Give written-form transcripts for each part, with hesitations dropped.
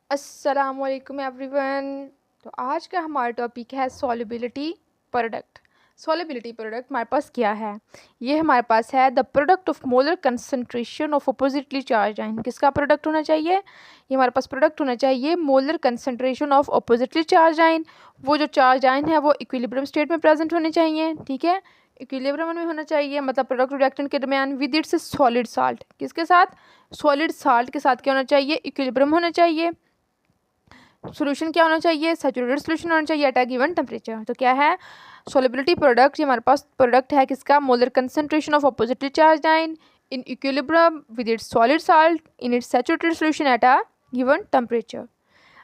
अस्सलाम वालेकुम एवरीवन। तो आज का हमारा टॉपिक है सॉल्युबिलिटी प्रोडक्ट। सॉल्युबिलिटी प्रोडक्ट हमारे पास क्या है? ये हमारे पास है the product of molar concentration of oppositely charge ion. किसका प्रोडक्ट होना चाहिए? ये हमारे पास प्रोडक्ट होना चाहिए molar concentration of oppositely charge ion. वो जो चार्ज आयन है वो इक्विलिब्रियम स्टेट में प्रेजेंट होने चाहिए, ठीक है, इक्विलिब्रियम में होना चाहिए, मतलब प्रोडक्ट रिएक्टेंट के दरमियान विद इट्स सॉलिड साल्ट। किसके साथ? सॉलिड साल्ट के साथ क्या होना चाहिए? इक्विलिब्रियम होना चाहिए। सोल्यूशन क्या होना चाहिए? सैचुरेटेड सोल्यूशन होना चाहिए एट अ गिवन टेम्परेचर। तो क्या है सोलिबिलिटी प्रोडक्ट? ये हमारे पास प्रोडक्ट है किसका? Molar concentration of oppositely charge ion in equilibrium with its solid salt in its saturated solution at a given temperature.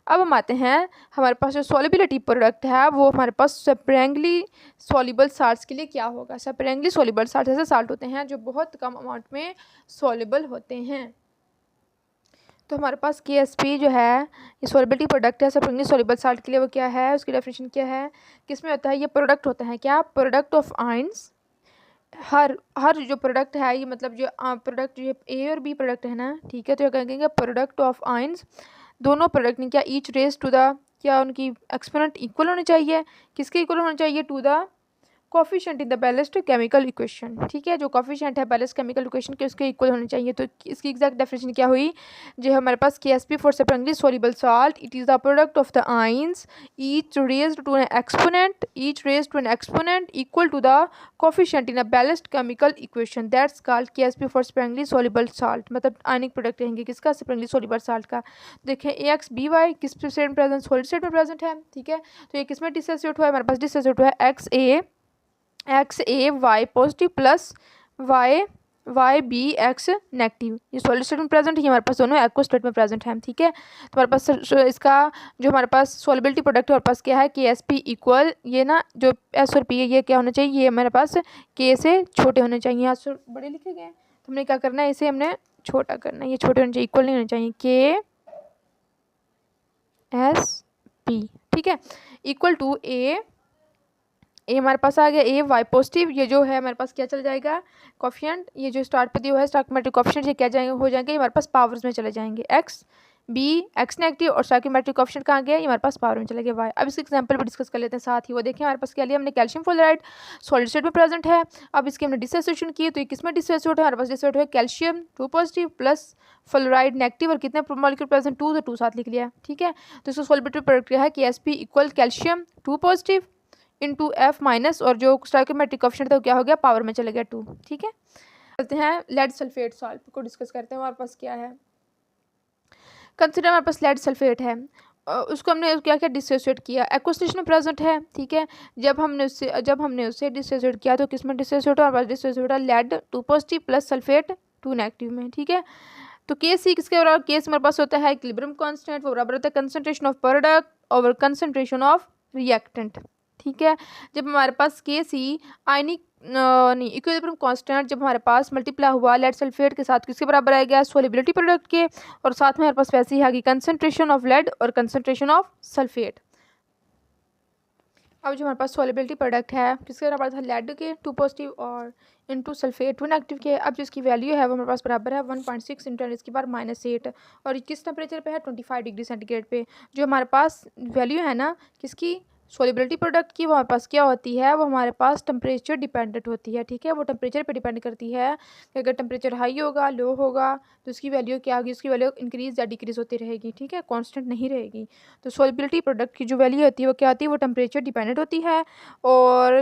अब हम आते हैं, हमारे पास जो सोलिबिलिटी प्रोडक्ट है वो हमारे पास सेपरेंगली सॉल्युबल साल्ट्स के लिए क्या होगा? सेपरेंगली सॉल्युबल साल्ट ऐसे साल्ट होते हैं जो बहुत कम अमाउंट में सॉल्युबल होते हैं। तो हमारे पास KSP जो है ये सॉल्युबिलिटी प्रोडक्ट है सेपरेंगली सॉल्युबल साल्ट के लिए। वो क्या है? उसकी डेफिनेशन क्या है? किसमें होता है? ये प्रोडक्ट होता है क्या? Product of ions. हर हर जो प्रोडक्ट है ये मतलब जो प्रोडक्ट जो A और B प्रोडक्ट है ना, ठीक है, तो क्या कहेंगे? Product of ions. दोनों प्रोडक्ट ने क्या ईच रेज टू द, क्या उनकी एक्सपोनेंट इक्वल होने चाहिए? किसके इक्वल होना चाहिए? To the coefficient in the balanced chemical equation, ठीक है, जो कोफिशिएंट है बैलेंस्ड केमिकल इक्वेशन के उसके इक्वल होने चाहिए। तो इसकी एग्जैक्ट डेफिनेशन क्या हुई? जो हमारे पास KSP for sparingly soluble salt, it is the product of the ions each raised to an exponent equal to the coefficient in a balanced chemical equation, that's called KSP for sparingly soluble salt. मतलब आयनिक product रहेंगे किसका? सेपरेंगली soluble salt का। देखें AX BY किस state में present? Solid state में present है, ठीक है। तो ये किसमें डिसोसिएट हुआ है? हमारे पास डिसोसिएट हुआ है XA Y positive plus YB X negative. ये सॉलिड स्टेट में प्रेजेंट है, हमारे पास दोनों एक्वस स्टेट में प्रेजेंट है, ठीक है। तो हमारे पास इसका जो हमारे पास सॉल्युबिलिटी प्रोडक्ट है हमारे पास क्या है? KSP इक्वल, ये ना जो S और P है ये क्या होना चाहिए? ये हमारे पास K से छोटे होने चाहिए। यहाँ से बड़े लिखे गए हैं तो हमने क्या करना है? इसे हमने छोटा करना है, ये छोटे होने चाहिए, इक्वल नहीं होने चाहिए। KSP, ठीक है, इक्वल टू ए हमारे पास आ गया AY पॉजिटिव। ये जो है हमारे पास क्या चला जाएगा? कॉफिशेंट, ये जो स्टार्ट पे दिया हुआ है स्टॉइकियोमेट्रिक कॉफिशेंट, ये क्या जाएंगे? हो जाएंगे हमारे पास पावर्स में चले जाएंगे। XB X नेगेटिव और स्टॉइकियोमेट्रिक कॉफिशेंट कहाँ गया? ये हमारे पास पावर में चले गए Y। अब इसके एग्जांपल भी डिस्कस कर लेते हैं साथ ही। वो देखें हमारे पास क्या लिया हमने? कैल्शियम फ्लोराइड सॉलिड स्टेट में प्रेजेंट है। अब इसकी हमने डिसोसिएशन की तो ये किसमें डिसोसिएट है? हमारे पास डिसोसिएट है calcium 2 positive plus fluoride negative और कितने मॉलिक्यूल प्रेजेंट? 2, तो 2 साथ लिख लिया, ठीक है। तो इसका सॉल्युबिलिटी प्रोडक्ट क्या है? KSP equal calcium 2 positive into F minus और जो स्टोइकोमेट्रिक कोएफिशिएंट था वो क्या हो गया? पावर में चले गया 2, ठीक है। चलते हैं लेड सल्फेट सॉल्ट को डिस्कस करते हैं। हमारे पास क्या है? कंसिडर हमारे पास लेड सल्फेट है, उसको हमने क्या क्या डिसोसिएट किया? एक्वस स्टेट में प्रेजेंट है, ठीक है। जब हमने उससे डिसोसिएट किया तो किस में डिसोसिएट हुआ? हमारे पास डिसोसिएट हुआ lead 2 positive plus sulphate 2 negative में, ठीक है। तो KC किसके बराबर? KC हमारे पास होता है इक्विलिब्रियम कांस्टेंट, वो बराबर होता है concentration of product over concentration of reactant, ठीक है। जब हमारे पास KC आयनिक नहीं इक्विलिब्रियम कांस्टेंट जब हमारे पास मल्टीप्लाई हुआ लेड सल्फेट के साथ किसके बराबर आएगा? सॉल्युबिलिटी प्रोडक्ट के, और साथ में हमारे पास वैसे ही आएगी कंसंट्रेशन ऑफ लेड और कंसंट्रेशन ऑफ सल्फेट। अब जो हमारे पास सॉल्युबिलिटी प्रोडक्ट है किसके बराबर था? लेड के 2 पॉजिटिव और इंटू सल्फेट 2 नेगेटिव के। अब जिसकी वैल्यू है वो हमारे पास बराबर है 1.6 इंटू इसकी बार -8 और किस टेम्परेचर पे है? 25 डिग्री सेंटीग्रेड पे। जो हमारे पास वैल्यू है ना किसकी? सॉल्युबिलिटी प्रोडक्ट की, वो हमारे पास क्या होती है? वो हमारे पास टेम्परेचर डिपेंडेंट होती है, ठीक है। वो टेम्परेचर पे डिपेंड करती है कि अगर टेम्परेचर हाई होगा लो होगा तो उसकी वैल्यू क्या होगी? उसकी वैल्यू इंक्रीज या डिक्रीज होती रहेगी, ठीक है, कांस्टेंट नहीं रहेगी। तो सॉल्युबिलिटी प्रोडक्ट की जो वैल्यू होती है वो क्या होती है? वो टेम्परेचर डिपेंडेंट होती है और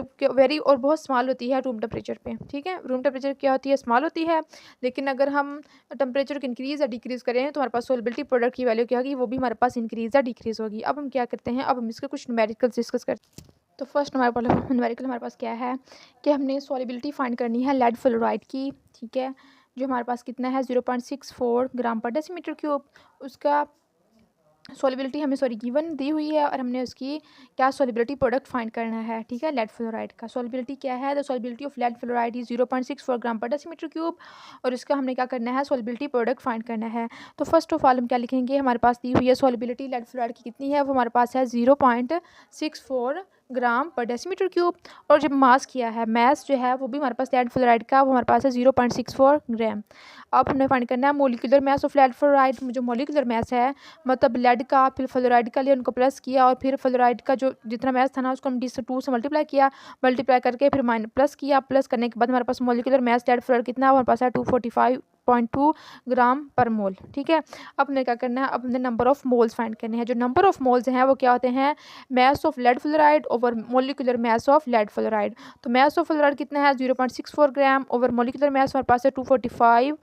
और बहुत स्मॉल होती है रूम टेम्परेचर पे, ठीक है। रूम टेम्परेचर क्या होती है? स्मॉल होती है। लेकिन अगर हम टेम्परेचर को इंक्रीज या डिक्रीज करें तो हमारे पास सॉल्युबिलिटी प्रोडक्ट की वैल्यू क्या होगी? वो भी हमारे पास इंक्रीज या डिक्रीज होगी। अब हम क्या करते हैं? अब हम इसके कुछ न्यूमेरिकल्स डिस्कस करते हैं। तो फर्स्ट हमारे पास न्यूमेरिकल हमारे पास क्या है कि हमने सॉल्युबिलिटी फाइंड करनी है लेड फ्लोराइड की, ठीक है, जो हमारे पास कितना है 0.64 ग्राम पर डेसीमीटर क्यूब। उसका सॉल्युबिलिटी हमें गिवन दी हुई है और हमने उसकी क्या सॉल्युबिलिटी प्रोडक्ट फाइंड करना है, ठीक है। लेड फ्लोराइड का सॉल्युबिलिटी क्या है? The solubility of lead fluoride is 0.64 gram per decimetre cube और इसका हमने क्या करना है? सॉल्युबिलिटी प्रोडक्ट फाइंड करना है। तो फर्स्ट ऑफ ऑल हम क्या लिखेंगे? हमारे पास दी हुई है सॉल्युबिलिटी लेड फ्लोराइड की कितनी है? वो हमारे पास है 0.64 ग्राम पर डेसीमीटर क्यूब। और जब मास किया है, मैस जो है वो भी हमारे पास लेड फ्लोराइड का, वो हमारे पास है 0.64 ग्राम। अब हमने फाइंड करना है molecular mass of lead fluoride. जो मोलिकुलर मैस है मतलब लेड का फिर फ्लोराइड का लिए उनको प्लस किया, और फिर फ्लोराइड का जो जितना मैस था ना उसको हम 2 से मल्टीप्लाई किया, मल्टीप्लाई करके फिर प्लस किया, प्लस करने के बाद हमारे पास मोलिकुलर मैस लेड फ्लोराइड कितना है, हमारे पास है 245.2 ग्राम पर मोल। ठीक है, अब हमने क्या करना है, अब हमने नंबर ऑफ मोल्स फाइंड करने हैं। जो नंबर ऑफ मोल्स हैं वो क्या होते हैं, mass of lead fluoride over molecular mass of lead fluoride. तो मैस ऑफ फ्लोराइड कितना है 0.64 ग्राम ओवर मोलिकुलर मैस हमारे पास है 245,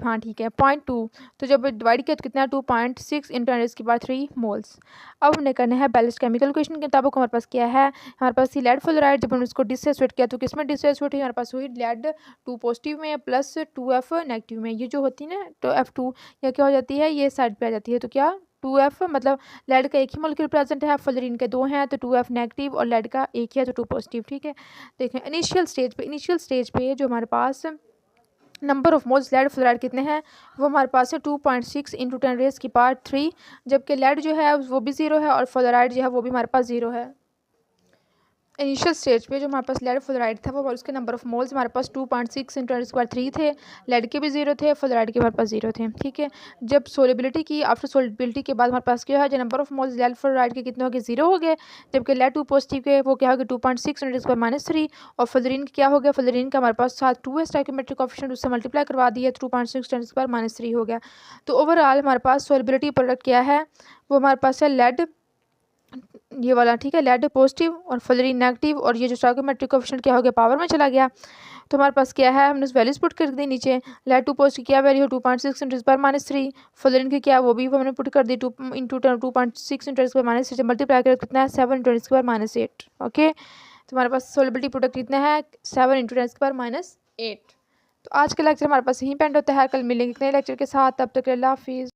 हाँ ठीक है 0.2। तो जब डिवाइड किया तो कितना है 2.6 इंटू 10⁻³ मोल्स। अब हमने करना है बैलेंस केमिकल इक्वेशन के मुताबिक हमारे पास क्या है, हमारे पास लेड फ्लोराइड जब हमने उसको डिसएसोएट किया तो किस में डिसएसोएट हुई, हमारे पास हुई लेड 2 पॉजिटिव में प्लस 2F नेगेटिव में। ये जो होती है ना तो F2 या क्या हो जाती है, ये साइड पे आ जाती है। तो क्या 2F मतलब लेड का एक ही मॉलिक्यूल प्रेजेंट है, फ्लोरीन के 2 हैं तो 2F नेगेटिव, और लेड का एक ही है तो 2 पॉजिटिव। ठीक है, देखें इनिशियल स्टेज पे जो हमारे पास number of moles lead fluoride कितने हैं, वो हमारे पास है 2.6 इंटू 10⁻³ जबकि लेड जो है वो भी 0 है और फ्लोराइड जो है वो भी हमारे पास 0 है। इनिशियल स्टेज पे जो हमारे पास लेड फ्लोराइड था वो उसके नंबर ऑफ मोल्स हमारे पास 2.6 इंटू 10⁻³ थे, लेड के भी 0 थे, फ्लोराइड के हमारे पास 0 थे। ठीक है, जब सोलिबिलिटी की, आफ्टर सोलिबिलिटी के बाद हमारे पास क्या है, जो number of moles lead fluoride के कितने हो गए, 0 हो गए, जबकि लेड 2 पॉजिटिव के वो क्या हो गया 2.6 इंटू 10⁻³ और फ्लोरीन क्या हो गया, फ्लोरीन का हमारे पास साथ 2 स्टोइकियोमेट्रिक कोएफिशिएंट उससे मल्टीप्लाई करवा दिया 2.6 इंटू 10⁻³ हो गया। तो ओवरऑल हमारे पास सोलिबिलिटी प्रोडक्ट क्या है, वो हमारे पास है लेड ये वाला, ठीक है, लेड पॉजिटिव और फ्लोरीन नेगेटिव, और ये जो स्टोइकियोमेट्रिक कोएफिशिएंट क्या हो गया, पावर में चला गया। तो हमारे पास क्या है, हमने वैल्यूज पुट कर दी नीचे, लेड 2 पॉजिटिव क्या वैल्यू 2.6 इंटू 10⁻³, फ्लोरीन की क्या वो भी हमने पुट कर दी 2 इंटू 2.6 इंटू 10⁻³ मल्टीप्लाई कर कितना है 7 इंटू 10⁻8। ओके, तो हमारे पास सोलिबिलिटी प्रोडक्ट कितना है 7 इंटू 10⁻8। तो आज का लेक्चर हमारे पास यहीं पेंड होता है, कल मिलेंगे नए लेक्चर के साथ, तब तक अल्लाह हाफिज़।